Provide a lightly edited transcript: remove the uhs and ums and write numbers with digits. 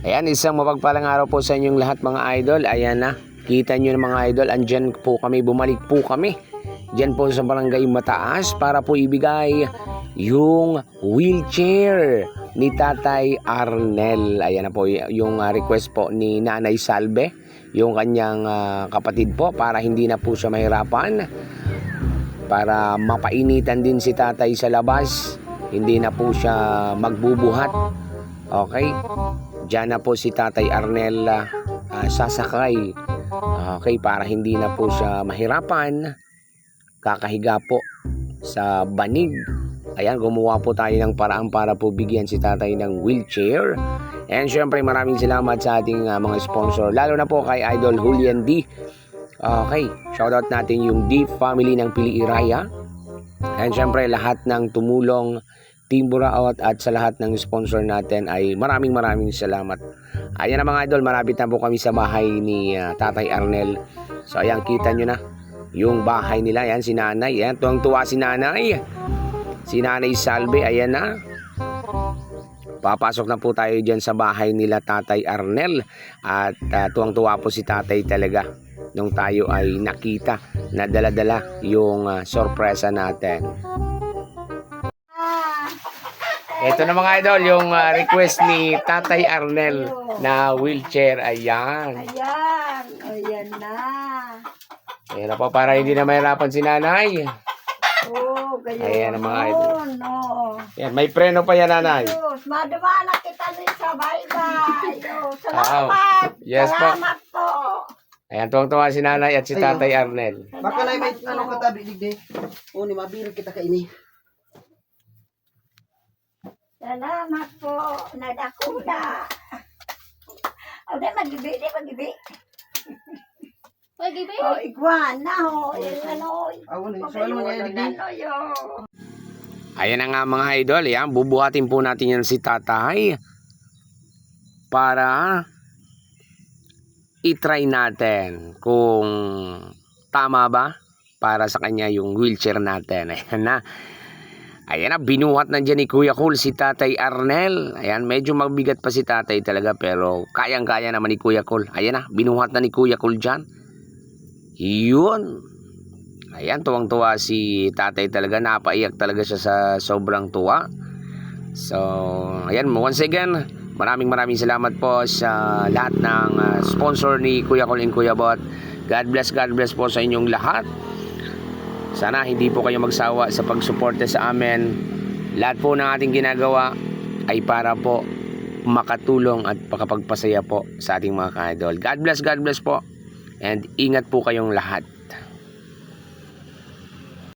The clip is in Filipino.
Ayan, isang mapagpalang araw po sa inyong lahat mga idol. Ayan na, kita nyo na mga idol, andyan po kami, bumalik po kami dyan po sa Barangay Mataas para po ibigay yung wheelchair ni Tatay Arnel. Ayan na po yung request po ni Nanay Salve, yung kanyang kapatid po, para hindi na po siya mahirapan, para mapainitan din si tatay sa labas, hindi na po siya magbubuhat. Okay, diyan na po si Tatay Arnel sasakay. Okay, para hindi na po siya mahirapan, kakahiga po sa banig. Ayan, gumawa po tayo ng paraan para po bigyan si tatay ng wheelchair. And syempre maraming salamat sa ating mga sponsor, lalo na po kay Idol Julian D. Okay, shoutout natin yung D family ng Pili Iraya. And syempre lahat ng tumulong, Team Buraot, at sa lahat ng sponsor natin ay maraming salamat. Ayan na mga idol, malapit na po kami sa bahay ni Tatay Arnel. So ayan, kita nyo na yung bahay nila. Ayan si nanay, ayan, tuwang-tuwa si nanay. Si Nanay Salve, ayan na. Papasok na po tayo dyan sa bahay nila Tatay Arnel. At tuwang-tuwa po si tatay talaga nung tayo ay nakita na dala-dala yung sorpresa natin. Ito na mga idol, yung request ni Tatay Arnel na wheelchair. Ayan. Ayan. Ayan na. Ayan na po, para hindi na mahirapan si nanay. Oh, ganyan. Ayan ang mga idol. No. Ayan, may preno pa yan nanay. Diyos, madama na kita din sa bye-bye. Oh, salamat. Yes po. Salamat po. Ayan, tuwang-tuwa si nanay at si Tatay Arnel. Baka na may katabi digdi. O ni mabiri kita kaini. Salamat po. Nadakula. O, di magibi. Magibi? O, iguana. O, yung ano. Awan ni. So ano man digdi? Ayan na nga mga idol, ayan, bubuhatin po natin yan si tatay para i-try natin kung tama ba para sa kanya yung wheelchair natin. Ayan na. Ayan na, binuhat na dyan ni Kuya Cool si Tatay Arnel. Ayan, medyo mabigat pa si tatay talaga, pero kayang-kaya naman ni Kuya Cool. Ayan na, binuhat na ni Kuya Cool dyan. Yun. Ayan, tuwang-tuwa si tatay talaga. Napaiyak talaga siya sa sobrang tuwa. So, ayan, once again, maraming salamat po sa lahat ng sponsor ni Kuya Cool and Kuya Bot. God bless po sa inyong lahat. Sana hindi po kayo magsawa sa pagsuporta sa amin. Lahat po ng ating ginagawa ay para po makatulong at makapagpasaya po sa ating mga ka-idol. God bless po. And ingat po kayong lahat.